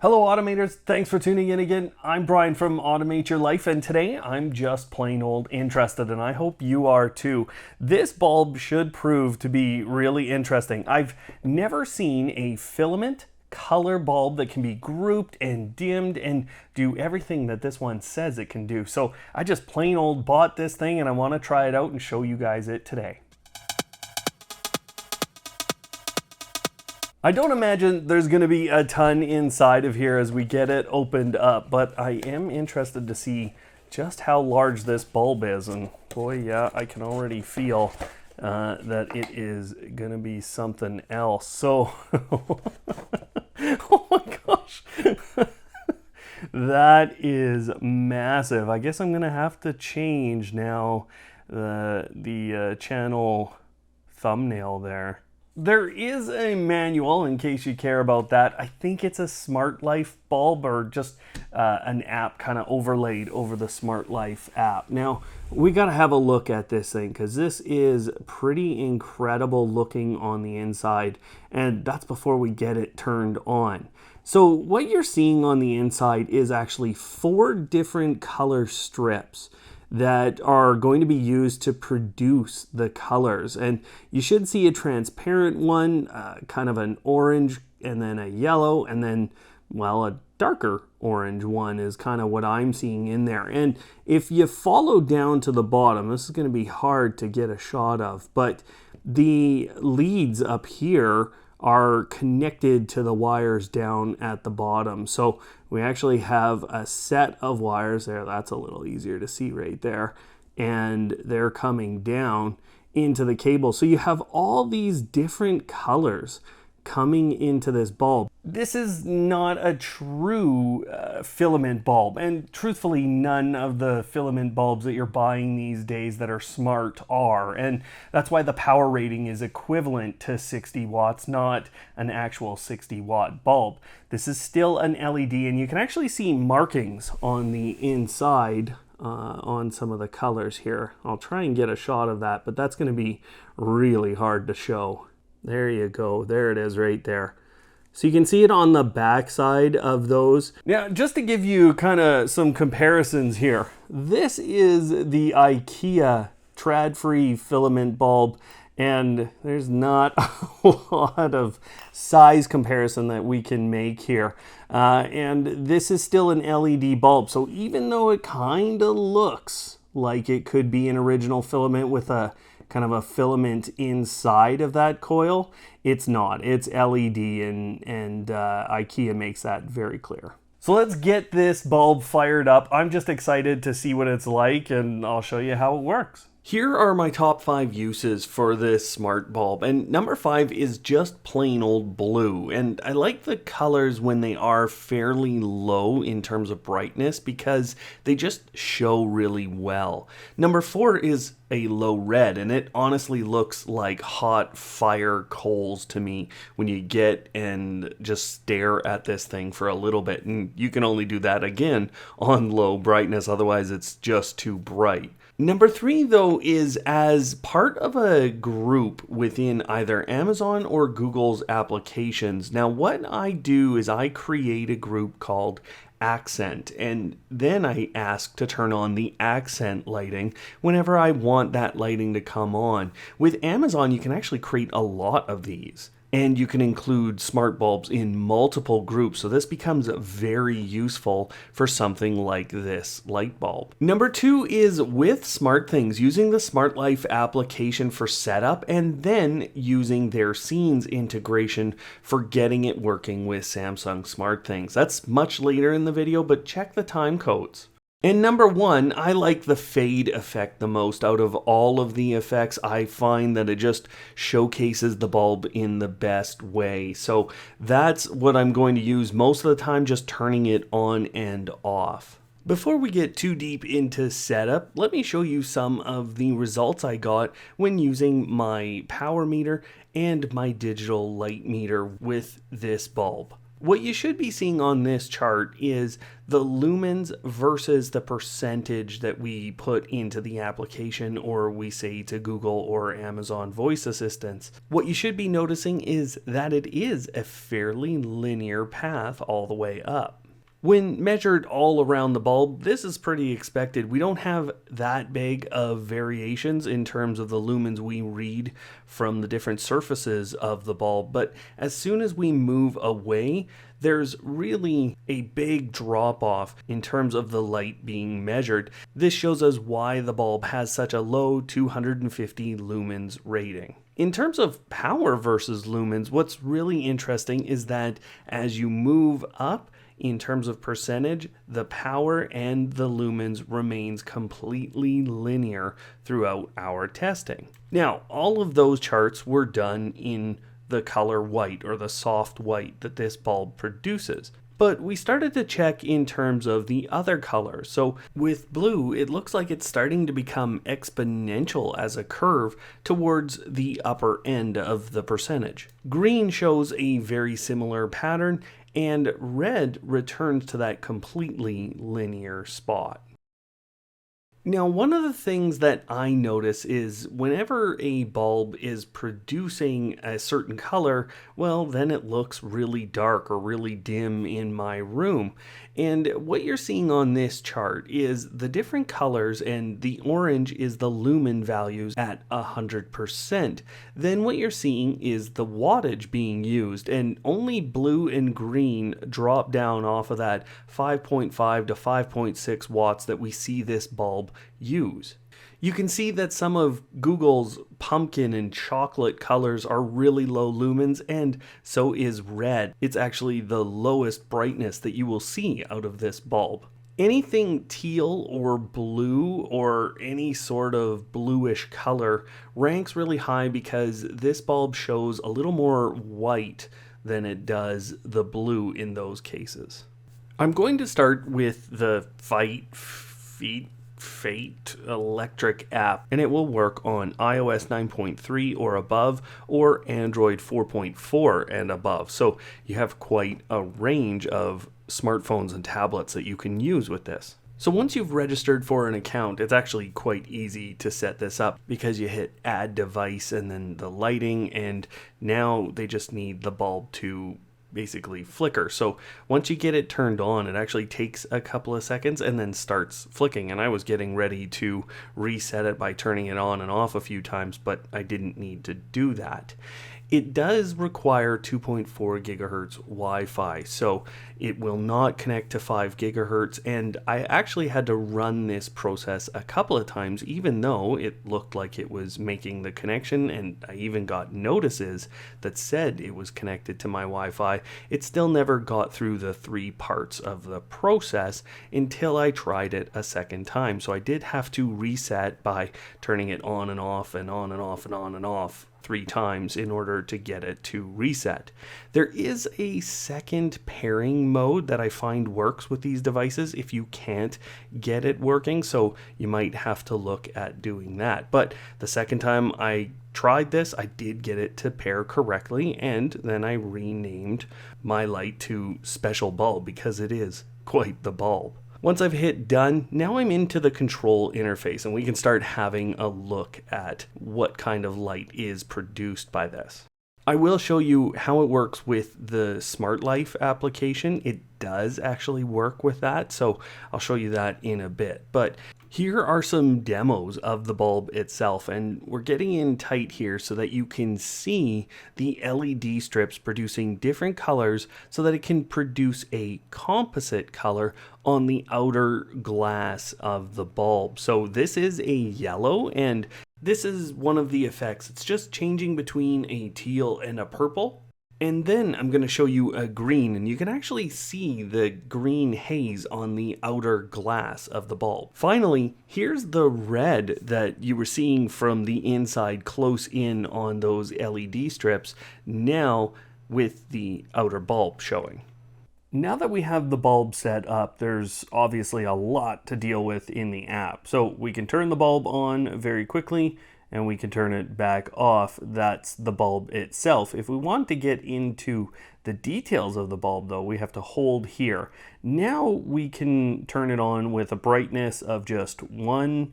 Hello Automators, thanks for tuning in again. I'm Brian from Automate Your Life, and today I'm just plain old interested, and I hope you are too. This bulb should prove to be really interesting. I've never seen a filament color bulb that can be grouped and dimmed and do everything that this one says it can do. So I just plain old bought this thing and I want to try it out and show you guys it today. I don't imagine there's going to be a ton inside of here as we get it opened up, but I am interested to see just how large this bulb is. And boy, yeah, I can already feel that it is going to be something else. So, oh my gosh, that is massive. I guess I'm going to have to change now the channel thumbnail there. There is a manual in case you care about that. I think it's a Smart Life bulb or just an app kind of overlaid over the Smart Life app. Now, we got to have a look at this thing because this is pretty incredible looking on the inside, and that's before we get it turned on. So what you're seeing on the inside is actually 4 different color strips that are going to be used to produce the colors. And you should see a transparent one, kind of an orange, and then a yellow, and then, well, a darker orange one is kind of what I'm seeing in there. And if you follow down to the bottom, this is going to be hard to get a shot of, but the leads up here are connected to the wires down at the bottom. So we actually have a set of wires there. That's a little easier to see right there. And they're coming down into the cable. So you have all these different colors coming into this bulb. This is not a true filament bulb, and truthfully none of the filament bulbs that you're buying these days that are smart are, and that's why the power rating is equivalent to 60 watts, not an actual 60 watt bulb. This is still an LED, and you can actually see markings on the inside on some of the colors here. I'll try and get a shot of that, but that's going to be really hard to show. There you go. There it is right there. So you can see it on the back side of those. Now, just to give you kind of some comparisons here, this is the IKEA trad-free filament bulb, and there's not a lot of size comparison that we can make here. And this is still an LED bulb, so even though it kind of looks like it could be an original filament with a kind of a filament inside of that coil, it's not. It's LED, and IKEA makes that very clear. So let's get this bulb fired up. I'm just excited to see what it's like, and I'll show you how it works. Here are my top 5 uses for this smart bulb, and number 5 is just plain old blue, and I like the colors when they are fairly low in terms of brightness because they just show really well. Number 4 is a low red, and it honestly looks like hot fire coals to me when you get and just stare at this thing for a little bit, and you can only do that again on low brightness, otherwise it's just too bright. Number 3, though, is as part of a group within either Amazon or Google's applications. Now, what I do is I create a group called Accent, and then I ask to turn on the accent lighting whenever I want that lighting to come on. With Amazon, you can actually create a lot of these, and you can include smart bulbs in multiple groups, so this becomes very useful for something like this light bulb. Number 2 is with SmartThings, using the Smart Life application for setup and then using their Scenes integration for getting it working with Samsung SmartThings. That's much later in the video, but check the time codes. And number 1, I like the fade effect the most out of all of the effects. I find that it just showcases the bulb in the best way. So that's what I'm going to use most of the time, just turning it on and off. Before we get too deep into setup, let me show you some of the results I got when using my power meter and my digital light meter with this bulb. What you should be seeing on this chart is the lumens versus the percentage that we put into the application, or we say to Google or Amazon voice assistants. What you should be noticing is that it is a fairly linear path all the way up. When measured all around the bulb, this is pretty expected. We don't have that big of variations in terms of the lumens we read from the different surfaces of the bulb, but as soon as we move away, there's really a big drop off in terms of the light being measured. This shows us why the bulb has such a low 250 lumens rating. In terms of power versus lumens, what's really interesting is that as you move up, in terms of percentage, the power and the lumens remains completely linear throughout our testing. Now, all of those charts were done in the color white, or the soft white that this bulb produces. But we started to check in terms of the other colors. So with blue, it looks like it's starting to become exponential as a curve towards the upper end of the percentage. Green shows a very similar pattern, and red returns to that completely linear spot. Now, one of the things that I notice is whenever a bulb is producing a certain color, well, then it looks really dark or really dim in my room. And what you're seeing on this chart is the different colors, and the orange is the lumen values at 100%. Then what you're seeing is the wattage being used, and only blue and green drop down off of that 5.5 to 5.6 watts that we see this bulb use. You can see that some of Google's pumpkin and chocolate colors are really low lumens, and so is red. It's actually the lowest brightness that you will see out of this bulb. Anything teal or blue or any sort of bluish color ranks really high because this bulb shows a little more white than it does the blue in those cases. I'm going to start with the Feit electric app, and it will work on iOS 9.3 or above, or Android 4.4 and above. So you have quite a range of smartphones and tablets that you can use with this. So once you've registered for an account, it's actually quite easy to set this up because you hit add device and then the lighting, and now they just need the bulb to basically flicker. So once you get it turned on, it actually takes a couple of seconds and then starts flicking. And I was getting ready to reset it by turning it on and off a few times, but I didn't need to do that. It does require 2.4 gigahertz Wi-Fi, so it will not connect to 5 gigahertz, and I actually had to run this process a couple of times, even though it looked like it was making the connection, and I even got notices that said it was connected to my Wi-Fi. It still never got through the 3 parts of the process until I tried it a second time, so I did have to reset by turning it on and off and on and off and on and off 3 times in order to get it to reset. There is a second pairing mode that I find works with these devices if you can't get it working, so you might have to look at doing that. But the second time I tried this, I did get it to pair correctly, and then I renamed my light to Special Bulb because it is quite the bulb. Once I've hit done, now I'm into the control interface, and we can start having a look at what kind of light is produced by this. I will show you how it works with the Smart Life application. It does actually work with that, so I'll show you that in a bit. But here are some demos of the bulb itself, and we're getting in tight here so that you can see the LED strips producing different colors so that it can produce a composite color on the outer glass of the bulb. So this is a yellow, and this is one of the effects. It's just changing between a teal and a purple. And then I'm going to show you a green, and you can actually see the green haze on the outer glass of the bulb. Finally, here's the red that you were seeing from the inside close in on those LED strips, now with the outer bulb showing. Now that we have the bulb set up, there's obviously a lot to deal with in the app. So we can turn the bulb on very quickly, and we can turn it back off. That's the bulb itself. If we want to get into the details of the bulb though, we have to hold here. Now we can turn it on with a brightness of just 1%,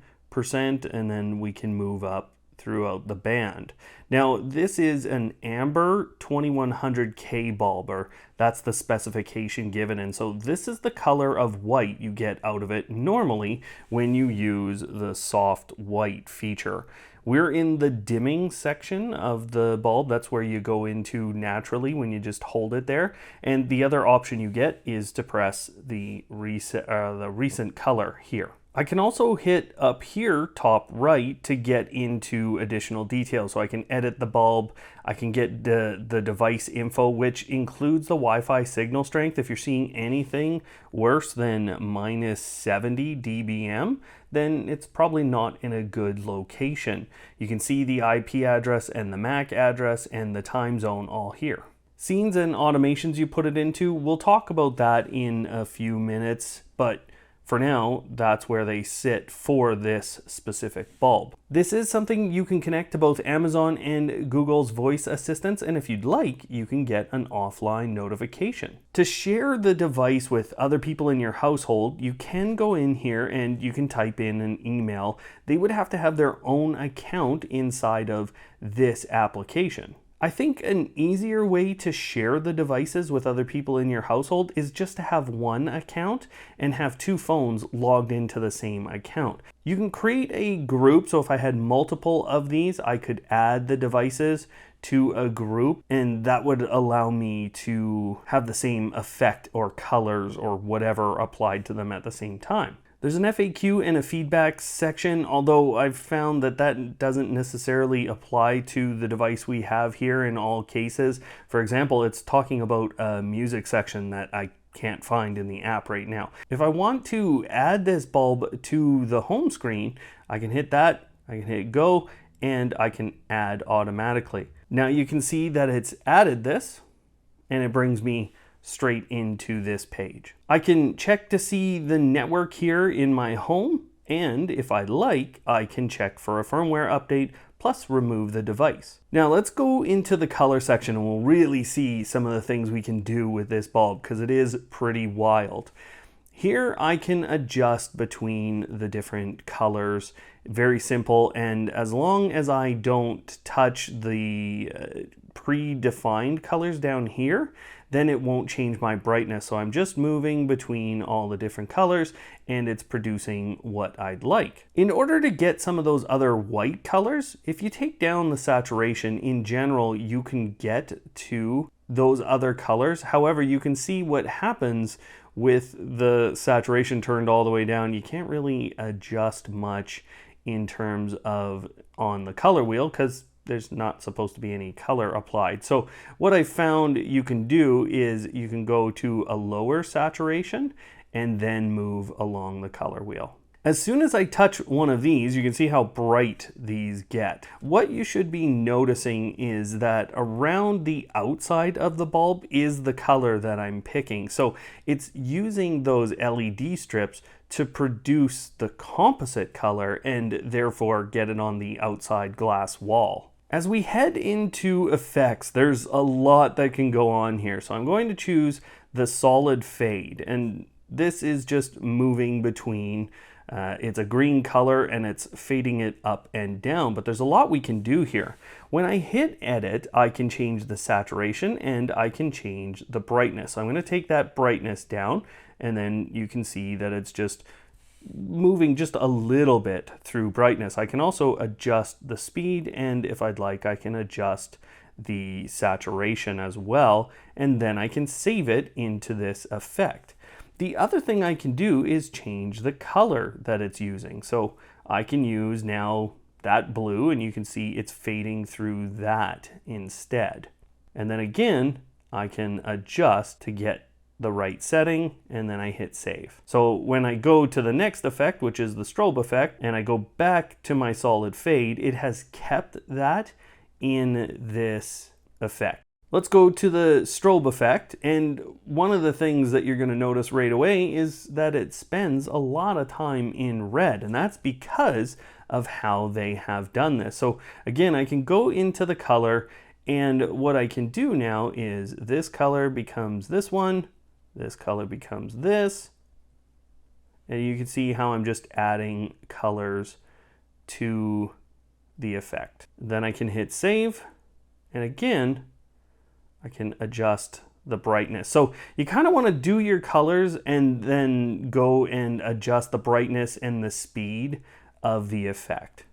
and then we can move up throughout the band. Now this is an amber 2100K bulb, or that's the specification given, and so this is the color of white you get out of it normally when you use the soft white feature. We're in the dimming section of the bulb. That's where you go into naturally when you just hold it there. And the other option you get is to press the recent color here. I can also hit up here, top right, to get into additional details. So I can edit the bulb, I can get the device info, which includes the Wi-Fi signal strength. If you're seeing anything worse than -70 dBm, then it's probably not in a good location. You can see the IP address and the MAC address and the time zone all here. Scenes and automations you put it into, we'll talk about that in a few minutes, but for now, that's where they sit for this specific bulb. This is something you can connect to both Amazon and Google's voice assistants, and if you'd like, you can get an offline notification. To share the device with other people in your household, you can go in here and you can type in an email. They would have to have their own account inside of this application. I think an easier way to share the devices with other people in your household is just to have one account and have two phones logged into the same account. You can create a group, so if I had multiple of these, I could add the devices to a group, and that would allow me to have the same effect or colors or whatever applied to them at the same time. There's an FAQ and a feedback section, although I've found that that doesn't necessarily apply to the device we have here in all cases. For example, it's talking about a music section that I can't find in the app right now. If I want to add this bulb to the home screen, I can hit that, I can hit go, and I can add automatically. Now you can see that it's added this, and it brings me straight into this page. I can check to see the network here in my home, and if I like, I can check for a firmware update, plus remove the device. Now let's go into the color section and we'll really see some of the things we can do with this bulb, because it is pretty wild. Here I can adjust between the different colors, very simple, and as long as I don't touch the predefined colors down here, then it won't change my brightness. So I'm just moving between all the different colors and it's producing what I'd like. In order to get some of those other white colors, if you take down the saturation, in general, you can get to those other colors. However, you can see what happens with the saturation turned all the way down. You can't really adjust much in terms of on the color wheel because there's not supposed to be any color applied. So what I found you can do is you can go to a lower saturation and then move along the color wheel. As soon as I touch one of these, you can see how bright these get. What you should be noticing is that around the outside of the bulb is the color that I'm picking. So it's using those LED strips to produce the composite color and therefore get it on the outside glass wall. As we head into effects, there's a lot that can go on here. So I'm going to choose the solid fade, and this is just moving between, it's a green color and it's fading it up and down, but there's a lot we can do here. When I hit edit, I can change the saturation and I can change the brightness. So I'm going to take that brightness down, and then you can see that it's just moving just a little bit through brightness. I can also adjust the speed, and if I'd like, I can adjust the saturation as well, and then I can save it into this effect. The other thing I can do is change the color that it's using. So I can use now that blue, and you can see it's fading through that instead. And then again, I can adjust to get the right setting, and then I hit save. So when I go to the next effect, which is the strobe effect, and I go back to my solid fade, it has kept that in this effect. Let's go to the strobe effect, and one of the things that you're going to notice right away is that it spends a lot of time in red, and that's because of how they have done this. So again, I can go into the color, and what I can do now is this color becomes this one, this color becomes this, and you can see how I'm just adding colors to the effect. Then I can hit save, and again, I can adjust the brightness. So you kind of want to do your colors and then go and adjust the brightness and the speed of the effect.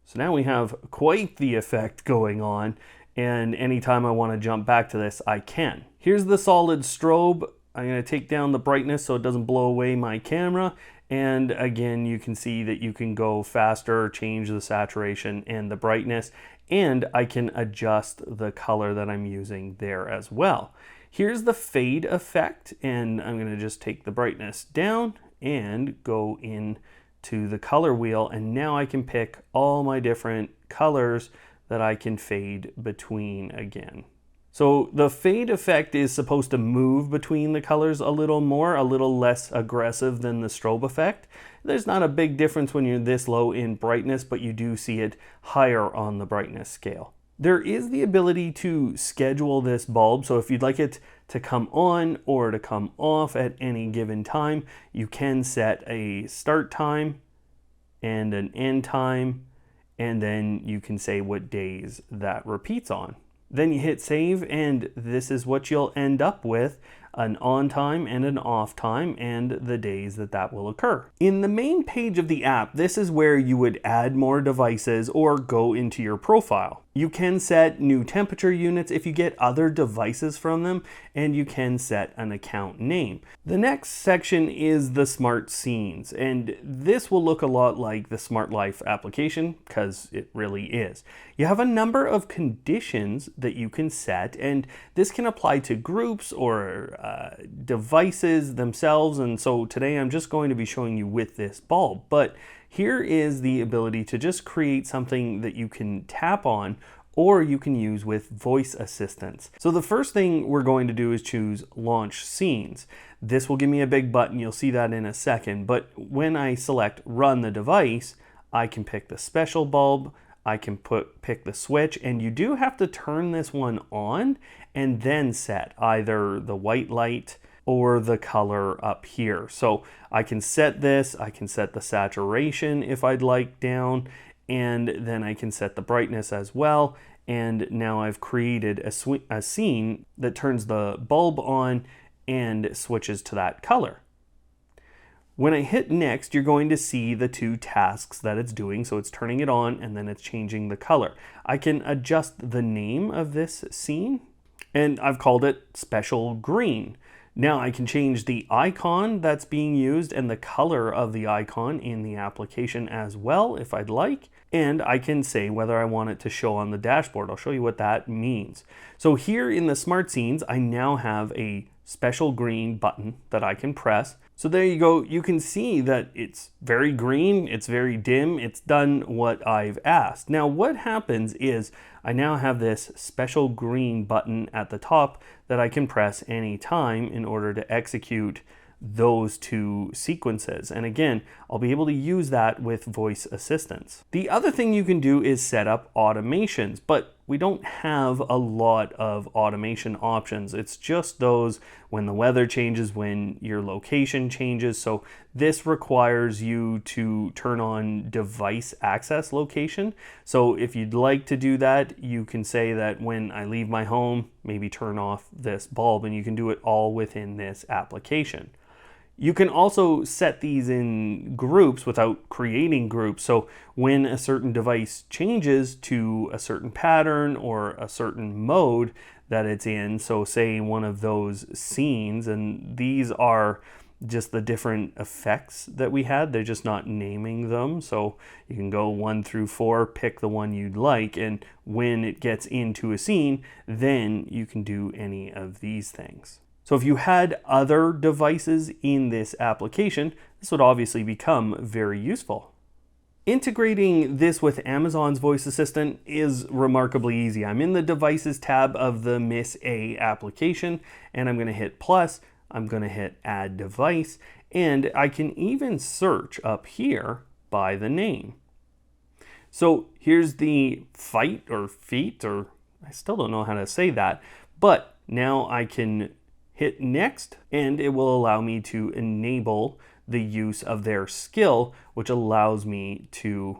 So now we have quite the effect going on, and anytime I want to jump back to this, I can. Here's the solid strobe. I'm going to take down the brightness so it doesn't blow away my camera. And again, you can see that you can go faster, change the saturation and the brightness, and I can adjust the color that I'm using there as well. Here's the fade effect, and I'm going to just take the brightness down and go in to the color wheel, and now I can pick all my different colors that I can fade between again. So the fade effect is supposed to move between the colors a little more, a little less aggressive than the strobe effect. There's not a big difference when you're this low in brightness, but you do see it higher on the brightness scale. There is the ability to schedule this bulb, so if you'd like it to come on or to come off at any given time, you can set a start time and an end time, and then you can say what days that repeats on. Then you hit save, and this is what you'll end up with: an on time and an off time and the days that that will occur. In the main page of the app, this is where you would add more devices or go into your profile. You can set new temperature units if you get other devices from them, and you can set an account name. The next section is the smart scenes, and this will look a lot like the Smart Life application because it really is. You have a number of conditions that you can set, and this can apply to groups or devices themselves, and so today I'm just going to be showing you with this bulb. But here is the ability to just create something that you can tap on, or you can use with voice assistants. So the first thing we're going to do is choose Launch Scenes. This will give me a big button, you'll see that in a second, but when I select Run the Device, I can pick the special bulb, I can pick the switch, and you do have to turn this one on and then set either the white light or the color up here. So I can set this, I can set the saturation if I'd like down, and then I can set the brightness as well. And now I've created a scene that turns the bulb on and switches to that color. When I hit next, you're going to see the two tasks that it's doing. So it's turning it on and then it's changing the color. I can adjust the name of this scene, and I've called it Special Green. Now I can change the icon that's being used and the color of the icon in the application as well if I'd like. And I can say whether I want it to show on the dashboard. I'll show you what that means. So here in the Smart Scenes, I now have a special green button that I can press. So there you go. You can see that it's very green, it's very dim, it's done what I've asked. Now what happens is I now have this special green button at the top that I can press anytime in order to execute those two sequences. And again, I'll be able to use that with voice assistants. The other thing you can do is set up automations, but we don't have a lot of automation options. It's just those when the weather changes, when your location changes. So this requires you to turn on device access location. So if you'd like to do that, you can say that when I leave my home, maybe turn off this bulb, and you can do it all within this application. You can also set these in groups without creating groups. So when a certain device changes to a certain pattern or a certain mode that it's in, so say one of those scenes, and these are just the different effects that we had, they're just not naming them. So you can go 1 through 4, pick the one you'd like, and when it gets into a scene, then you can do any of these things. So if you had other devices in this application, this would obviously become very useful. Integrating this with Amazon's voice assistant is remarkably easy. I'm in the Devices tab of the Miss A application, and I'm going to hit plus. I'm going to hit add device, and I can even search up here by the name. So here's the Feit or Feit, or I still don't know how to say that, but now I can hit next and it will allow me to enable the use of their skill, which allows me to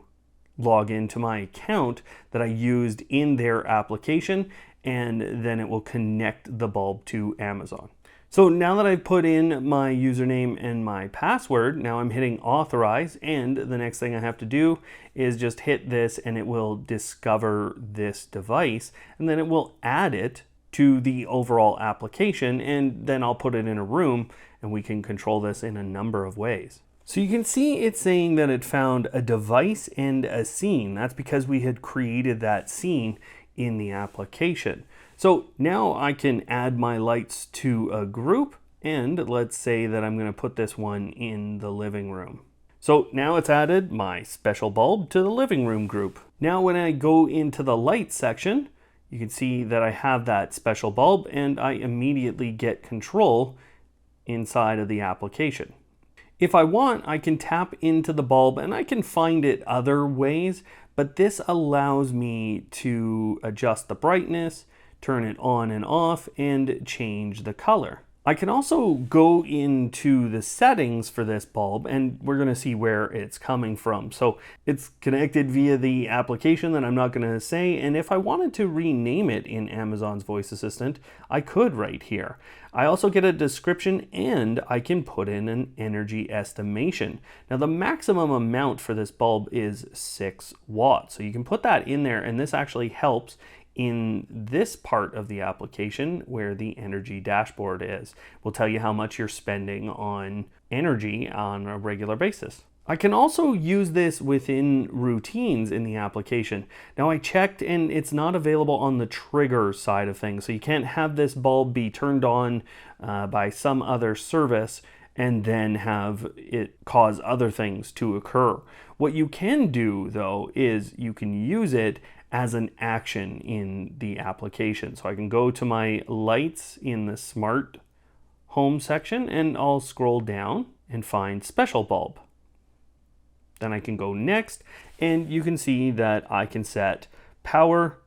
log into my account that I used in their application, and then it will connect the bulb to Amazon. So now that I've put in my username and my password, now I'm hitting authorize, and the next thing I have to do is just hit this and it will discover this device, and then it will add it to the overall application, and then I'll put it in a room and we can control this in a number of ways. So you can see it's saying that it found a device and a scene. That's because we had created that scene in the application. So now I can add my lights to a group, and let's say that I'm going to put this one in the living room. So now it's added my special bulb to the living room group. Now when I go into the light section, you can see that I have that special bulb and I immediately get control inside of the application. If I want, I can tap into the bulb and I can find it other ways, but this allows me to adjust the brightness, turn it on and off, and change the color. I can also go into the settings for this bulb, and we're going to see where it's coming from. So it's connected via the application that I'm not going to say, and if I wanted to rename it in Amazon's voice assistant, I could right here. I also get a description, and I can put in an energy estimation. Now the maximum amount for this bulb is 6 watts, so you can put that in there, and this actually helps in this part of the application where the energy dashboard is. We'll tell you how much you're spending on energy on a regular basis. I can also use this within routines in the application. Now I checked and it's not available on the trigger side of things, so you can't have this bulb be turned on by some other service and then have it cause other things to occur. What you can do though is you can use it as an action in the application. So I can go to my lights in the smart home section and I'll scroll down and find special bulb. Then I can go next and you can see that I can set power,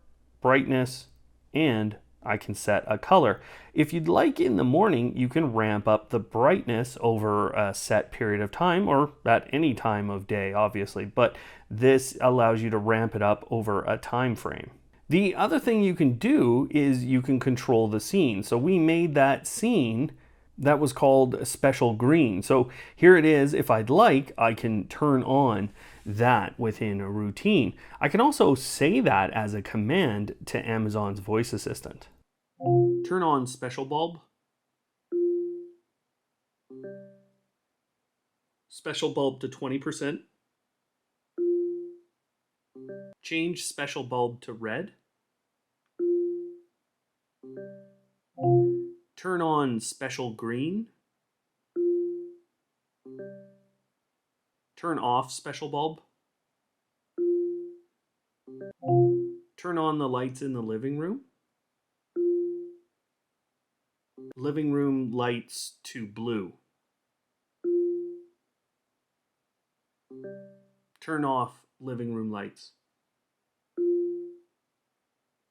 brightness, and I can set a color. If you'd like in the morning, you can ramp up the brightness over a set period of time, or at any time of day, obviously, but this allows you to ramp it up over a time frame. The other thing you can do is you can control the scene. So we made that scene that was called special green. So here it is. If I'd like, I can turn on that within a routine. I can also say that as a command to Amazon's voice assistant. Turn on special bulb. Special bulb to 20%. Change special bulb to red. Turn on special green. Turn off special bulb. Turn on the lights in the living room. Living room lights to blue. Turn off living room lights.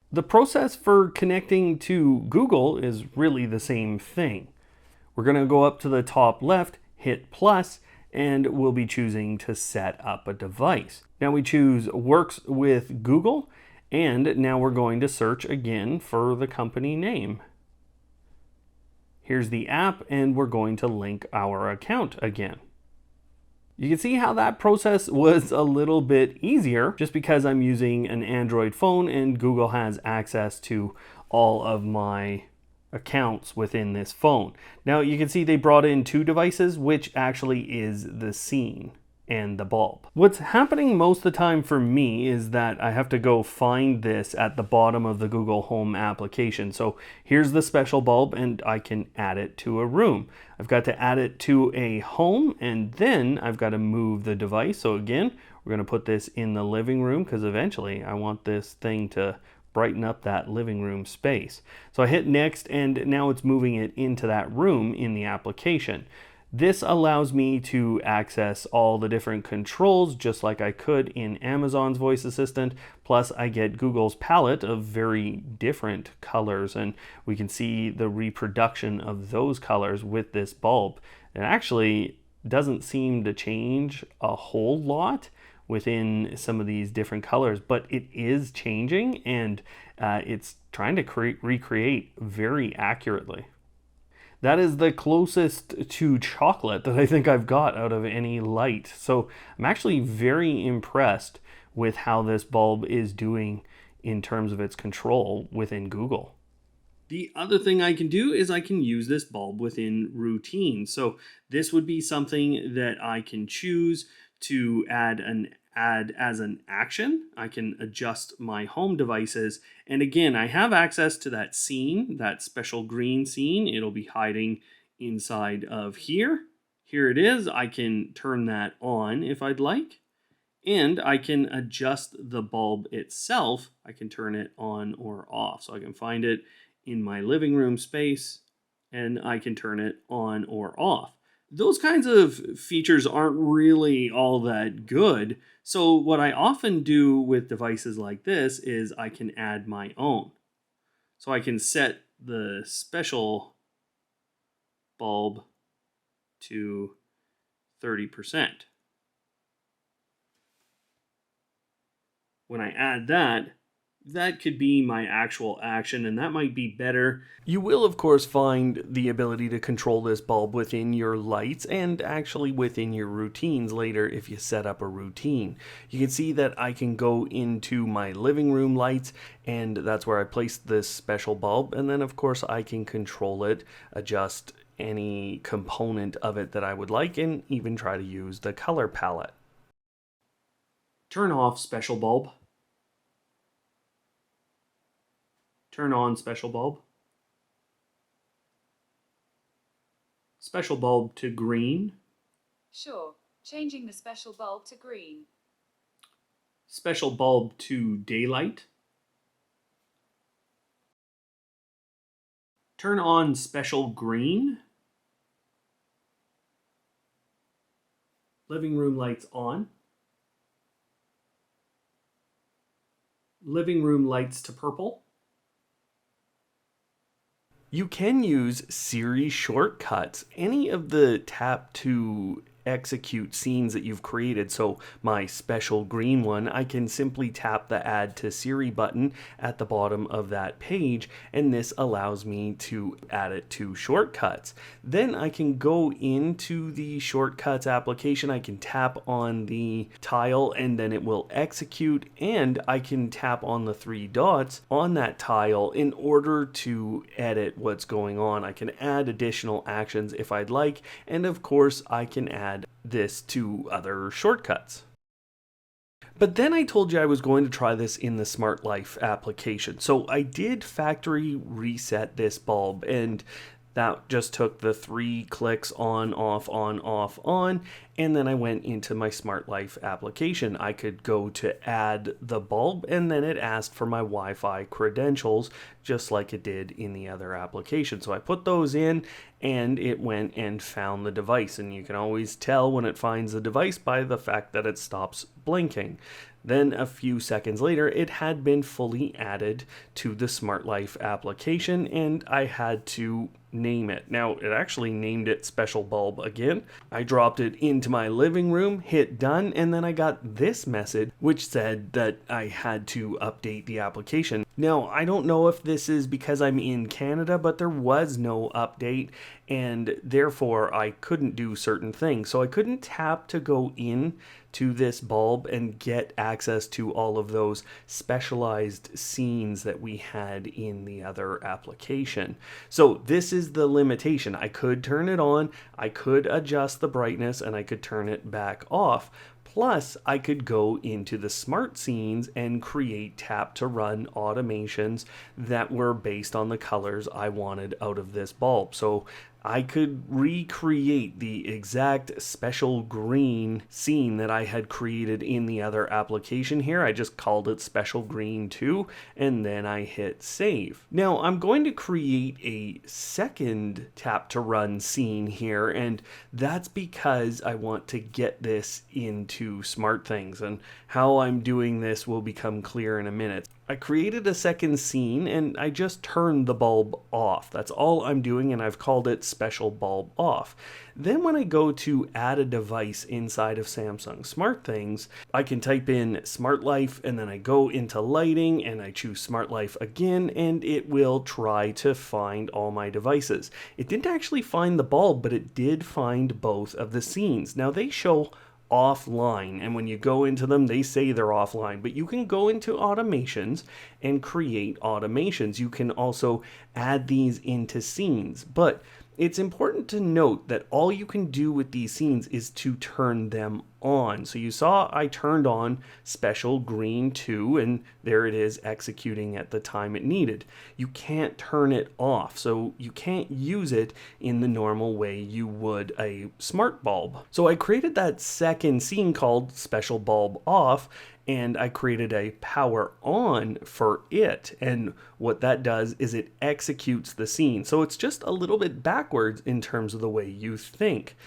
The process for connecting to Google is really the same thing. We're going to go up to the top left, hit plus, and we'll be choosing to set up a device. Now we choose works with Google, and now we're going to search again for the company name. Here's the app, and we're going to link our account again. You can see how that process was a little bit easier just because I'm using an Android phone and Google has access to all of my accounts within this phone. Now you can see they brought in 2 devices, which actually is the scene and the bulb. What's happening most of the time for me is that I have to go find this at the bottom of the Google Home application. So here's the special bulb and I can add it to a room. I've got to add it to a home and then I've got to move the device. So again, we're going to put this in the living room because eventually I want this thing to brighten up that living room space. So I hit next, and now it's moving it into that room in the application. This allows me to access all the different controls just like I could in Amazon's voice assistant. Plus I get Google's palette of very different colors, and we can see the reproduction of those colors with this bulb. It actually doesn't seem to change a whole lot within some of these different colors, but it is changing, and it's trying to recreate very accurately. That is the closest to chocolate that I think I've got out of any light. So I'm actually very impressed with how this bulb is doing in terms of its control within Google. The other thing I can do is I can use this bulb within routines. So this would be something that I can choose to add as an action. I can adjust my home devices. And again, I have access to that scene, that special green scene. It'll be hiding inside of here. Here it is. I can turn that on if I'd like. And I can adjust the bulb itself. I can turn it on or off. So I can find it in my living room space, and I can turn it on or off. Those kinds of features aren't really all that good. So what I often do with devices like this is I can add my own. So I can set the special bulb to 30%. When I add that, that could be my actual action, and that might be better. You will, of course, find the ability to control this bulb within your lights and actually within your routines later if you set up a routine. You can see that I can go into my living room lights, and that's where I place this special bulb, and then of course I can control it, adjust any component of it that I would like, and even try to use the color palette. Turn off special bulb. Turn on special bulb. Special bulb to green. Sure, changing the special bulb to green. Special bulb to daylight. Turn on special green. Living room lights on. Living room lights to purple. You can use Siri shortcuts, any of the tap to execute scenes that you've created. So my special green one, I can simply tap the Add to Siri button at the bottom of that page, and this allows me to add it to shortcuts. Then I can go into the shortcuts application, I can tap on the tile and then it will execute, and I can tap on the three dots on that tile in order to edit what's going on. I can add additional actions if I'd like, and of course I can add this to other shortcuts. But then I told you I was going to try this in the Smart Life application. So I did factory reset this bulb, and that just took the 3 clicks on, off, on, and then I went into my Smart Life application. I could go to add the bulb, and then it asked for my Wi-Fi credentials, just like it did in the other application. So I put those in, and it went and found the device. And you can always tell when it finds the device by the fact that it stops blinking. Then a few seconds later, it had been fully added to the Smart Life application, and I had to name it. Now, it actually named it Special Bulb again. I dropped it into my living room, hit done, and then I got this message which said that I had to update the application. Now, I don't know if this is because I'm in Canada, but there was no update, and therefore I couldn't do certain things. So I couldn't tap to go in to this bulb and get access to all of those specialized scenes that we had in the other application. So this is the limitation. I could turn it on, I could adjust the brightness, and I could turn it back off. Plus, I could go into the smart scenes and create tap to run automations that were based on the colors I wanted out of this bulb. So I could recreate the exact special green scene that I had created in the other application here. I just called it special green 2, and then I hit save. Now I'm going to create a second tap to run scene here, and that's because I want to get this into SmartThings, and how I'm doing this will become clear in a minute. I created a second scene and I just turned the bulb off. That's all I'm doing, and I've called it special bulb off. Then when I go to add a device inside of Samsung SmartThings, I can type in Smart Life, and then I go into lighting and I choose Smart Life again, and it will try to find all my devices. It didn't actually find the bulb, but it did find both of the scenes. Now they show offline, and when you go into them they say they're offline, but you can go into automations and create automations. You can also add these into scenes, but it's important to note that all you can do with these scenes is to turn them on. So you saw I turned on special green 2, and there it is executing at the time it needed. You can't turn it off, so you can't use it in the normal way you would a smart bulb. So I created that second scene called special bulb off, and I created a power on for it. And what that does is it executes the scene. So it's just a little bit backwards in terms of the way you think.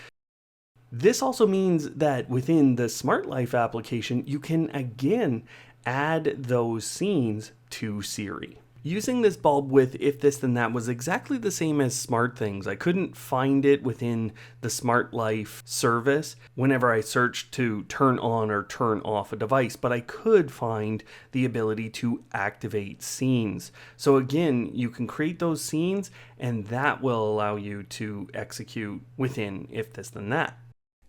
This also means that within the Smart Life application, you can again add those scenes to Siri. Using this bulb with If This Then That was exactly the same as SmartThings. I couldn't find it within the Smart Life service whenever I searched to turn on or turn off a device, but I could find the ability to activate scenes. So again, you can create those scenes, and that will allow you to execute within If This Then That.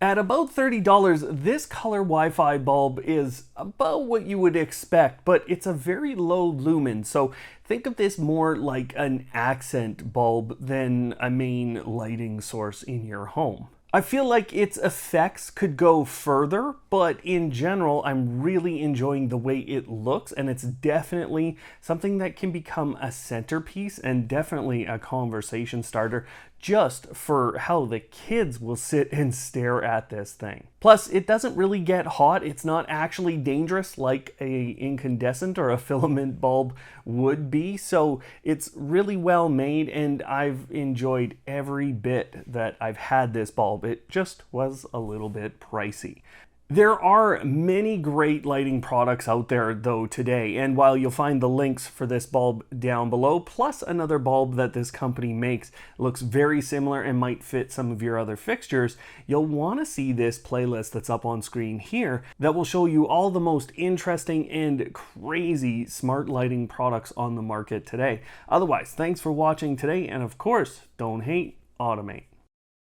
At about $30, this color Wi-Fi bulb is about what you would expect, but it's a very low lumen, so think of this more like an accent bulb than a main lighting source in your home. I feel like its effects could go further, but in general, I'm really enjoying the way it looks, and it's definitely something that can become a centerpiece and definitely a conversation starter just for how the kids will sit and stare at this thing. Plus, it doesn't really get hot. It's not actually dangerous like a incandescent or a filament bulb would be, so it's really well made, and I've enjoyed every bit that I've had this bulb. It just was a little bit pricey. There are many great lighting products out there though today, and while you'll find the links for this bulb down below, plus another bulb that this company makes looks very similar and might fit some of your other fixtures, you'll want to see this playlist that's up on screen here that will show you all the most interesting and crazy smart lighting products on the market today. Otherwise, thanks for watching today, and of course, don't hate, automate.